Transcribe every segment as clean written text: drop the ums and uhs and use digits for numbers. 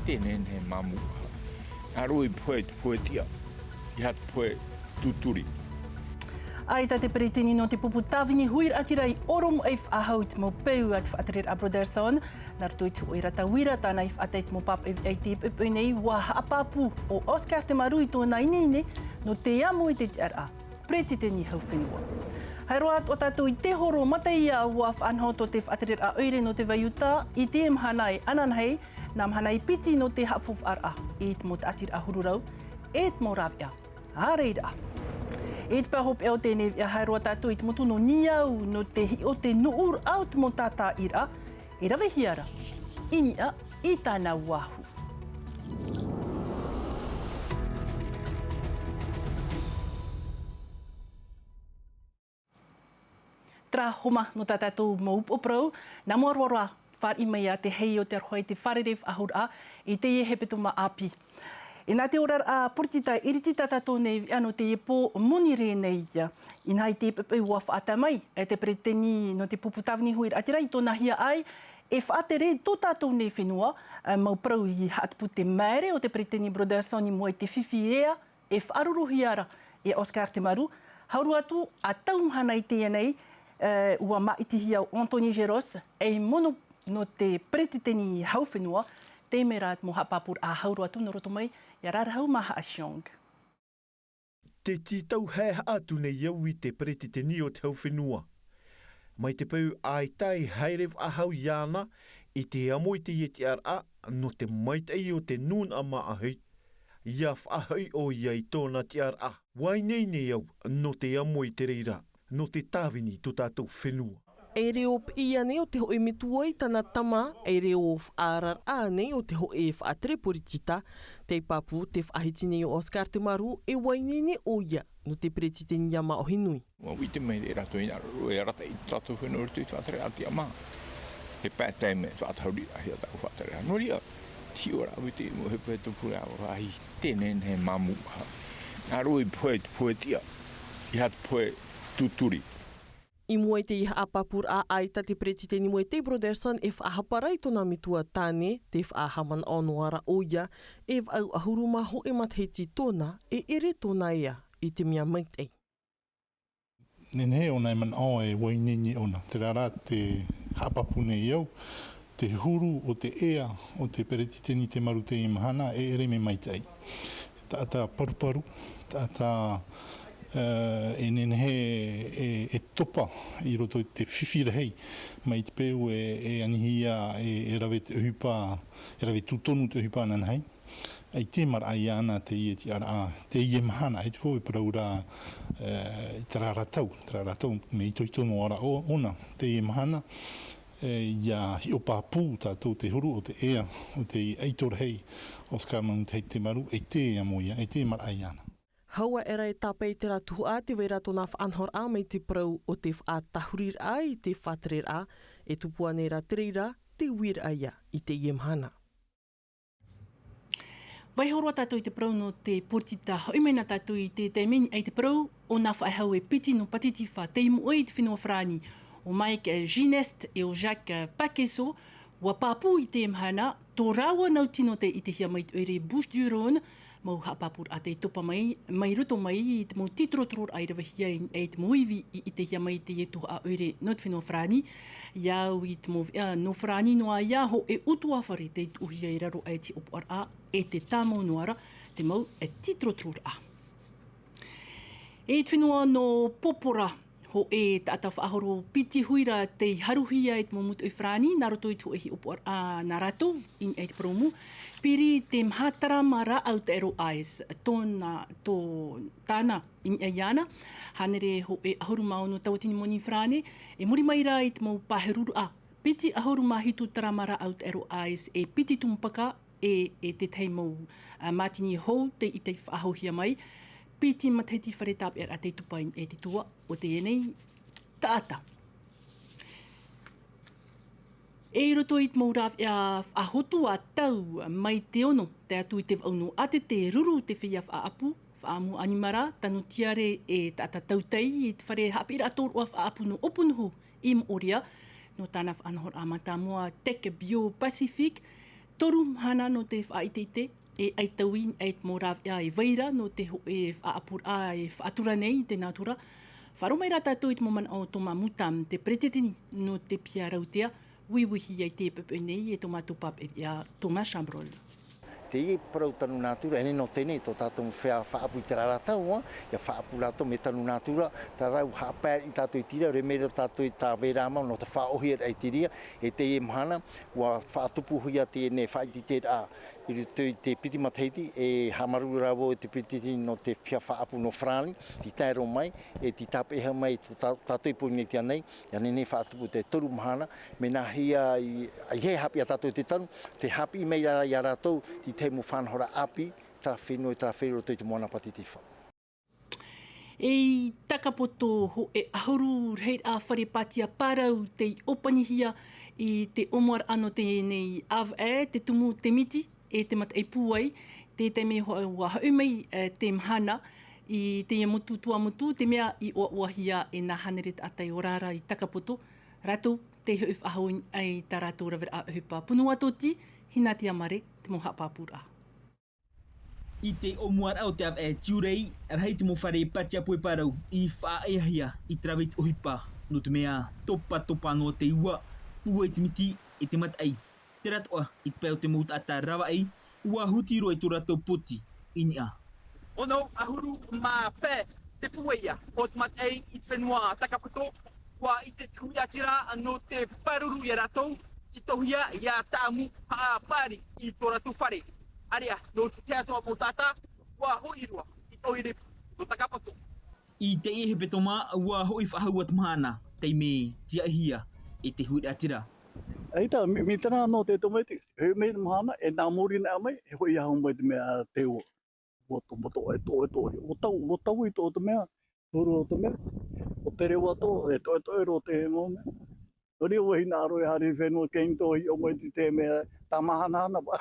tenen he mamu. Arui poe tia. Ihat poe tuturi. Ai te peritini no te puputawini huir atirai orom eif ahout mo peu at whaterer a Broderson. Nar tuitu o irata wira tāna if atait mo pap ei te pepunei wa apapu o Oscar te marui tō nainene no te amu i te tiara. Preti te ni hau whenua. Hai roa o tātou i te horo matai a waf anho to te whaterer a oire no te vaiuta i te mhanai ananhei na mhanai piti no te hafuf ara. I te mo te atir a hururau, e te mo rawia. Hareira. E te pahop eo tēnei ia hai roa tātou i te motu no niau no te hi o te nuur au te mo tātā ira, e rawe hiara, inia i tāna wahu. Tra homa no tātou mo upoprau, na moarwara whar i mea te hei o te arhoi te wharerew ahura i te e hepetuma api. E nā te orar a portita iritita tātou nei ano te epo monire nei ia. I nai te pepe ua whaata mai e te preteni no te puputawini huir atirai tōna hia ai e whaatere tō tātou nei whenua mau prau i hatpu te maere o te preteni Broderson i mua i te whiwhi ea e whaaruruhi ara e Oscar te maru. Hauru atu a taumhana i tēnei ua maitihi au Anthony Geros e mono no te preteni hau whenua te mera mo hapapur a hauru atu no roto mai ia rarahau maha a Siong. Te titau hea atu nei iau i te pretiteni o te hau whenua. Mai te pau aitai hairew ahau iana i te amo i te ieti ara no te maitei o te nun ama ahoi. Ia whaahoi o iai tōna te ara. Wai nei nei au no te amo i te reira, no te tāwini tō tātou whenua. E reo ia nei o te hoi mitua i tana tama, e reo whaarar a nei o te hoi e whaatere poritita, te papu te whaahiti nei o Oscar te maru e wainene o ia no te pretiteni ama o hinui. Ui te mei e rato ina ro e rata i trato whenua rutu i whaatere ati ama. He pētai me whaatauri ahi a tau whaatere anoria. Tiurai ui te mo hepe tupura o ahi tenen he mamu. Arui poe tia. Ihat poe tuturi. I mua i te iha apapur a aita te pretiteni mua i te Broderson e whaahaparai tōna mitua tāne, te whaahaman onoara o ia, e wau ahuru maho e matheti tōna e ere tōna ea i te mea maitei. Nene ona e man o e wainini ona, te rara te hapapune iau, te huru o te ea o te pretiteni te maru te imahana e ere me maitei. Tāta paruparu, tāta e nene e topa i roto i te whiwhirahei mai te peu e anihia e rawe te uhupa, e rawe tūtonu te uhupa nanahei. Ai te mara ai ana te ieti ara, te ie mahana, e te pō e paraura te raratau me i toitono ara ona, te ie mahana, ia hi o pāpū tātou te huru o te ea, o te eitorhei, Oscar Manu te te maru, e te amoia, e te mara ai ana. Haua era e tāpei te ratuhu a te weira tōna whaanhor a mai te prau o te whaatahurir a i te whaterer a e tupua nei ra te reira te wir aia i te iemhana. Vai horoa tātou i te prau no te portita hoimena tātou i te meni ai te prau o nā whaehau e piti no patitiwha te imu oi te whenua whrani o Mike Ginest e o Jacques Paqueso wa pāpū i te iemhana tō rāua nau tino te i te hia mai oire Bush du Rhône mau hapapur a te topa mai ruto mai i te mau titrotror ai rawa hia e te moivi i te hia mai te etu a oire no te whenua whrani. Iau i te mo no whrani noa ia ho e utu awhare te uhia i raro ai te opo a e te tāmau noara te mau e titrotror a. E te whenua no popora ho e tata whaahoro piti huira te haruhia e te momutu i whrani, nā roto i tu ehi opo a nā rato, in e te promu, piri te mhatara mara au te ero ais, tāna in e iana, hanere ho e ahuru mao no tawatini moni whrane, e muri mai rā i te mau paheruru a, piti ahuru mahitu taramara au te ero ais, e piti tumpaka e te teimau matini hou te i te whaahohia mai, piti mateti whare tāpea a te tupain e te tua o te enei tāta. E roto i te maurāw e a hotu a tau mai te ono te atu i te wauno ate te ruru te whia whaapu, whaamu animara, tanu tiare e tāta tautei i te whare hapira atoru a whaapu no opunuhu i Mooria, no tāna whanahor a mata mua Teke Bio Pacific, toru hana no te whaitete e ai tauin e te morav e veira no te e whaapura e whaatura nei te natura. Wharomai rā tātou i te moman o tō mamutam te pretetini no te pia rautea wiwihi ai te pepe nei e tō matupap e tō mashambrol. Te i parau tanu natura, ene no tēnei tō tātou whea whaapu i te rara tau, ia whaapu rātou me tanu natura, tā rau hapēr i tātou i tira, re mera tātou i tā wērama, no te whaohi ai tiria, e te e mahana, wa whaatupu huia tēnei whaiti te rā. I te piti mateiti e hamaru rawo e te piti no te pia whaapu no whrani, ti taero mai, e ti tapeha mai tātou i puni te anei, ia nene whaatupu te toru mahana, me nā hia i he hapi a tātou te tanu, te hapi i mei rara i a rātou, ti te mo whanhora api, tra whenua e tra whenua te moana pati te wha. E takapoto ho e ahuru rei a wharepatia parau te opanihia i te omuar ano tēnei av te tumu te miti, e te mata e pūai, te me hoa haumei te mhana, i te ia mutu tua mutu, te mea i oahia e nā haneret atai o rara i takapoto. Ratou, te heuf ahauin ai tā rātou rawera a hupa. Punua tōti, hina te amare, te moha pāpura. I te omuar au te av tiurai, arhei te mo whare patia poe parau i whaeahia i trawet ohipa, no te mea topa no te ua, ua i te miti e te matai. Te ratoa i te pēo te mouta ata rawa ei, ua hutiro i tō ratou poti, ini a. Ono ahuru mā pē te pueia o te matai i te whenua takapoto, ua i te tihuia tira no te paruru i a ratou, ti tohia i a tāmu haa pāri i tō ratou whare. Aria, no te te atoa mō tata, ua hoirua i tohire no takapoto. I te ehe petoma, ua hoi whahaua te mahana, tei me tia hia e te huira tira. Eita, mi tana no te tometi, he me mahana, e nā mōri nā mai, he hoi ahau mai te mea te o. Boto e tō, o tau i tō te mea, tōru o te mea, o te rewa tō, e tō ro te he mō mea. Tori o hina aro e hari whenua keim tō hi o mai te mea, tā mahana ba.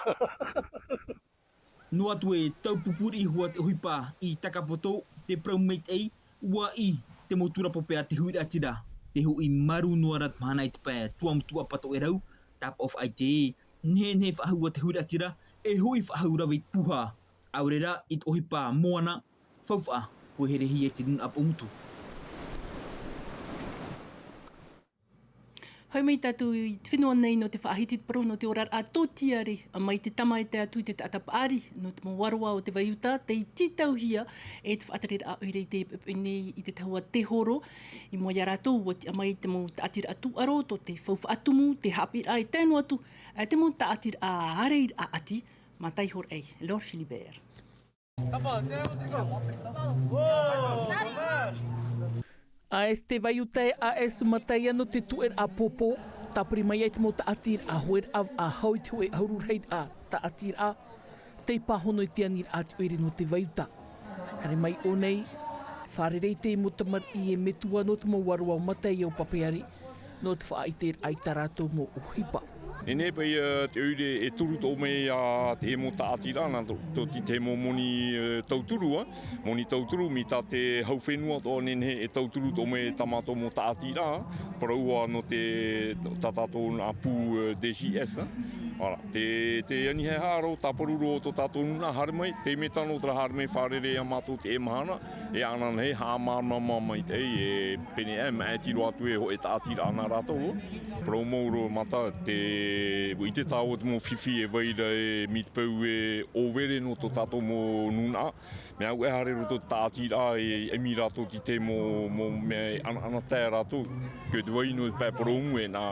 No atu e taupupuri hua te huipa i takapoto, te praumeit ei, ua i te motura popea te huira tira. Te hui maru nuarat mahana i te pē tuam tua pato e rau, tap of ai te e, nhe whahua te huira tira, e hui whahura wei puha. Aurera i te ohipa moana, whauwha, ko here hi e te ring up o mutu. Haumei tātou i te whenua nei no te whaahitit paru no te orar a tōtiare, a mai te tama e te atu i te atapaari no te mawarua o te waiuta, te i titau hia e te whaatarera a oirei te nei i te tahua te horo, i mua ia rātou o te amai te mo te atira atu aro, to te whauwha atumu, te hapi ai tēnu atu, te mo te atira a hareir a ati, matai hor ei, Lord Philibert. A este vaiutai a este matai ano te tuer a popo, ta prima ia te mo ta atir a hoer av a hauit hoi hauru reit a ta atir a, te pahono i te anir ati oere no te vaiuta. Hare mai o nei, wharerei te mo tamar i e metua no te mo warua o matai au papeari, no te whaaiter ai tarato mo uhipa. E ne pai te uire e turu tō mei a te e mo ta atira, nā tō ti te mo moni tauturu, moni tauturu mi tā te hauwhenua tō nene e tauturu tō mei tamato mo ta atira, paraua no te tatato nā pū DCS. Ora, te ani he haro, tā paruro tō tātou nuna harmai, te me tano tra harmai wharere a mātou te e mahana, e anan hei hā mārmama mai te e pene e mai tiro atu e ho e tā atira ana rātou. Promouro mata i te tāua te mo whiwhi e veira e mi te pau e overe no tō tātou mo nuna. Me au e harero tō tātira e mi rātou ti te mo me ana tēa rātou. Kio te waino e pēparongu e nā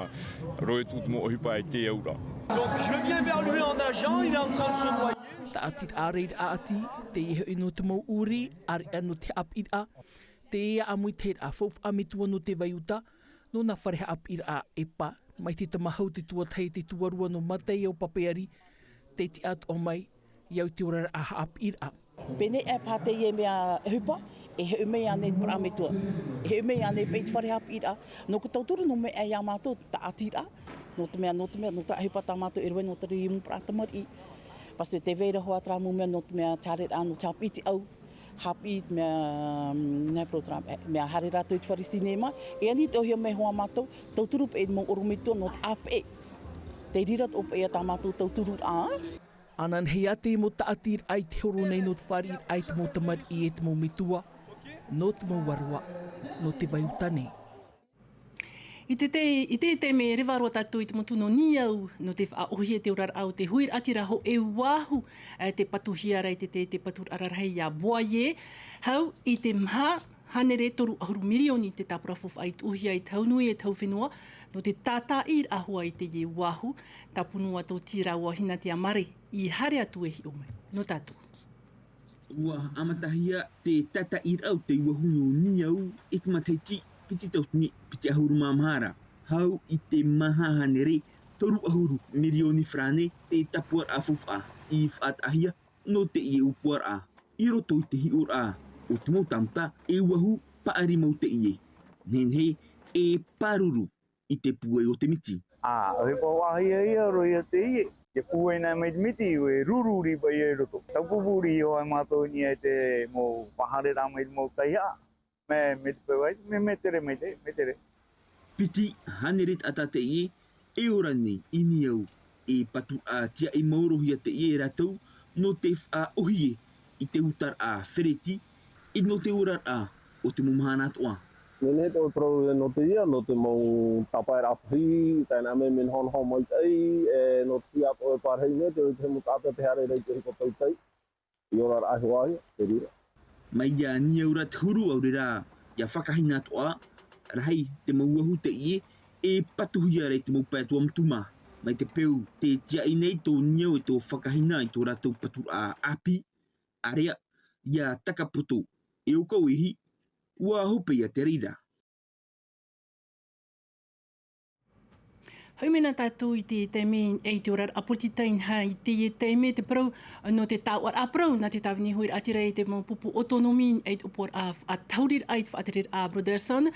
roe tūtu mo ohipa e te aura. Je viens vers lui en nageant, il est en train de se noyer. Ta atir a reir a ati, te ihe ino te mau uri, ari anu te apir a, te ea amui te a fof amitua no te vaiuta, no na whareha apir a epa, mai te tamahau te tuatai te tuarua no matai au papeari, te ti at o mai, iau te ora a apir a. Pene e pate e mea hupa, e he umei ane te parametua. E he umei ane pei te whareha apir a, no ko tauturu no me e ia mātou ta atir a, no te mea, no ta hupa ta mātou e roi no te rimu pratamari. Pasu te veira hoa tra mu mea no te mea tāret a no te hapiti au, hapi mea program, mea hare rātou i te wharisine mai. E ani te ohia mea hoa mātou, tauturu pe mo urumitua no te ape. te rirat op e tā mātou tauturu a. Anan he ate mo taatir ai te horo nei no te whari ai te mo tamari I e te mo mitua, no te mo warua, no te vaiutane. I te me rewaroa tātou I te motu no ni au, no te whaohi e te urar au, te huir atira ho e wahu, te patuhia rai te patur ararhei a boaie, hau I te mha, hanere toru ahuru mirioni te tāpura fofa ai uhi ai taunui e tau whenua, no te tātā I ahua I te ye wahu, tā punua tō tira ua hina te amare, I hare atu e hi ome. No tātou. Ua amatahia te tata I au te wahu no ni au, e te mataiti, piti tautini, piti ahuru mamhara. Hau I te maha hanere, toru ahuru mirioni frane, te tapuar a fofa, I whaatahia, no te ie upuar a. I roto I te hiur a. O te mau tamta, e wahu paari mau te ie. Nenhe, e paruru I te puai o te miti. He pa wahi ia roi a te ie. Ke puai nai mai te miti, e rururi pa ia roto. Taupupuri o ai mātou ni e te mo pahare rā mai mau taia. Me te pewai, me tere mai te, me tere. Piti haneret ata te ie, e ora nei, ini au, e patu a tia I maurohi a te ie ratou, no te wha ohie, I te utar a whereti, I no te urar a, o te mumahana atoa. Nene te o trau no te ia, no te mau tapai rapuhi, taina me min hon mai tei, no te ia o e parhei me, te mu tāta te hare rei te hiko tautei, I orar ahi wahi, te rira. Mai ia ni aura te huru au rira, ia whakahina atoa, rahai te mauahu te ie, e patuhia rei te maupai atua mtuma. Mai te peu, te tia I nei tō niau e tō whakahina I tō rātou patur a api, area, ia takapoto, e o kau ihi, ua hope ia te rira. Haumena tātou I te teime e te orar apotitain ha I te teime te prau no te tāwar a prau na te tāwini huir atira I te mau pupu autonomi e te upor a taurir ai te whaatirir a Broderson.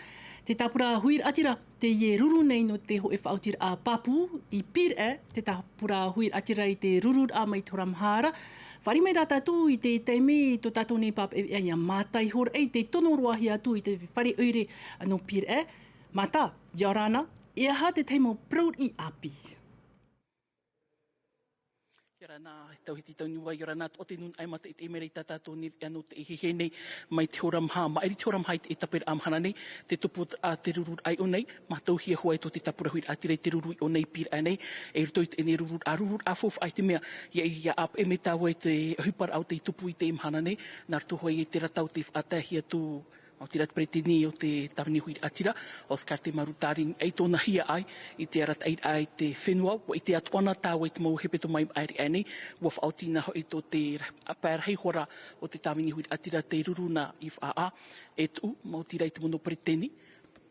Te tāpura huir atira te ie ruru nei no te ho e whaotir a papu I pir te tāpura huir atira I te rurur a mai toramhara. Whari mai rā tātou I te teime I tō tātou nei pap e ia mātai hor e te tono ruahi atu I te whare oire no pir Mata, Yorana, e aha te teimo proud I api. Yorana, tauhiti tauniwa, Yorana, o te nun ai mata I te emerei tātātou ni anu te ihihe nei, mai te horamha, ma eri te horamha I te tapera amhana nei, te tupu a te rurur ai o nei, ma tauhia hoa I tō te tapurahuir a tirei te rurui o nei pir ai nei, e rito I te ene rurur a fof ai te mea, ia ap e me tāua I te hupar au te tupu I te imhana nei, nār tu hoa I te ratau te whaatahia tu o te ratpretini o te tawini hui atira, o skarte marutaring ei tōna hia ai, I te arat ai te whenua, o I te atuana tāua I te mau hepeto mai aeri ane, ua whaotina ho I tō te pērhei hora o te tawini hui atira te ruruna I whaa, e tu, mau tira I te mono preteni,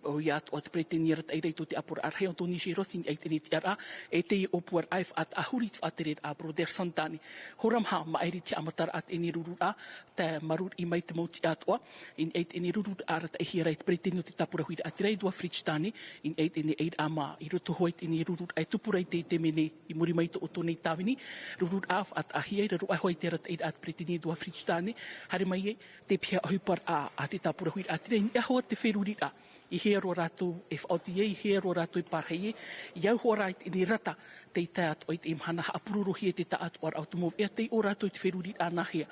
o ia o te preteni arat ai rei tō te apura arhei o tōni si rosin ai tēne te ara, e te I opuar ai whaat ahuri te whaatere a Broderson tāne. Horamha ma aeri te amatara at ene rurur a, te marur I mai te mauti atoa, in eit ene rurur a rata e hia rei te preteni o te tapura hui at rei dua fridge tāne, in eit ene eid a ma I roto hoit ene rurur ai tupurei te mene I muri mai to o tōnei tāwini, rurur a whaat ahia raru ai hoi te rata eid at preteni dua fridge tāne, hare mai e te pia ahupar a te tapura hui at rei, ni ahoa te wheruri a, I hea roa rātou e whaoti e, I hea roa rātou e parhei e, I au hoa rait I ni rata te I te atu i te imhana haapururohi e te ta atu ar automov, e te o rātou I te wheruri āna hea.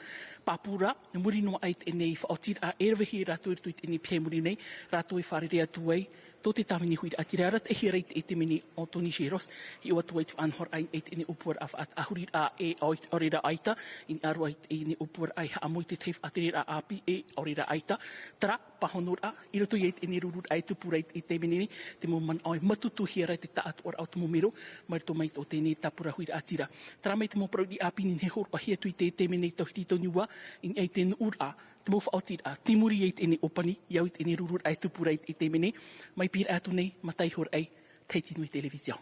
Pāpura, ne muri noa ait e nei whaotir a erwehi rātou I te ni pia muri nei, rātou e wharere atu ei, tō te tāwini hui atira arat e hea reit e te mene o Tony Sheros, I o atu ait whanhor ai eit e ne upuar a whaat ahuri a e orera aita, in aru ait e ne upuar ai haamoi te teif atere a api e orera aita, tra pahonor a, I roto i eit e ne rurur ai tupureit I te mene, te mo man ai matutu hea rai te taat or automomero, mai to mai o tēne tapura hui atira. Tra mai te mo praudi api ni nehor a hea tui te mene tauhitito niua, in eit e nur a, te mo whaotir a, timuri eit e ne opani, iau eit e ne rurur ai tupureit I te mene, mai pir atu nei, matai hor ai, teiti nui televisión.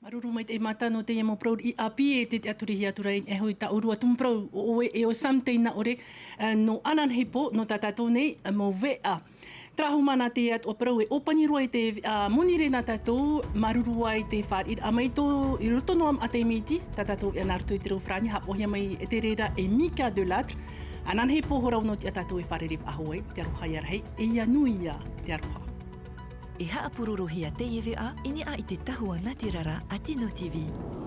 Maruru mai te mata no te mo proud I api e te aturihi atura e hoi ta urua tumprau o e o samteina ore no anan hepo no tatatou nei mo vea. Trahumana te at o prau e opani roa I te monire na tatou maruru ai te wharir a mai tō I roto noam a te miti tatatou e nartu I te rofrani hap ohia mai e te reira e Mika de Latre. Anan hepo horau no te atatou e wharerif ahoe te aroha iarhei e ia nui ia te aroha. E haapururuhia te iwi a, ini a i te tahua Ngāti Rara a Tino TV.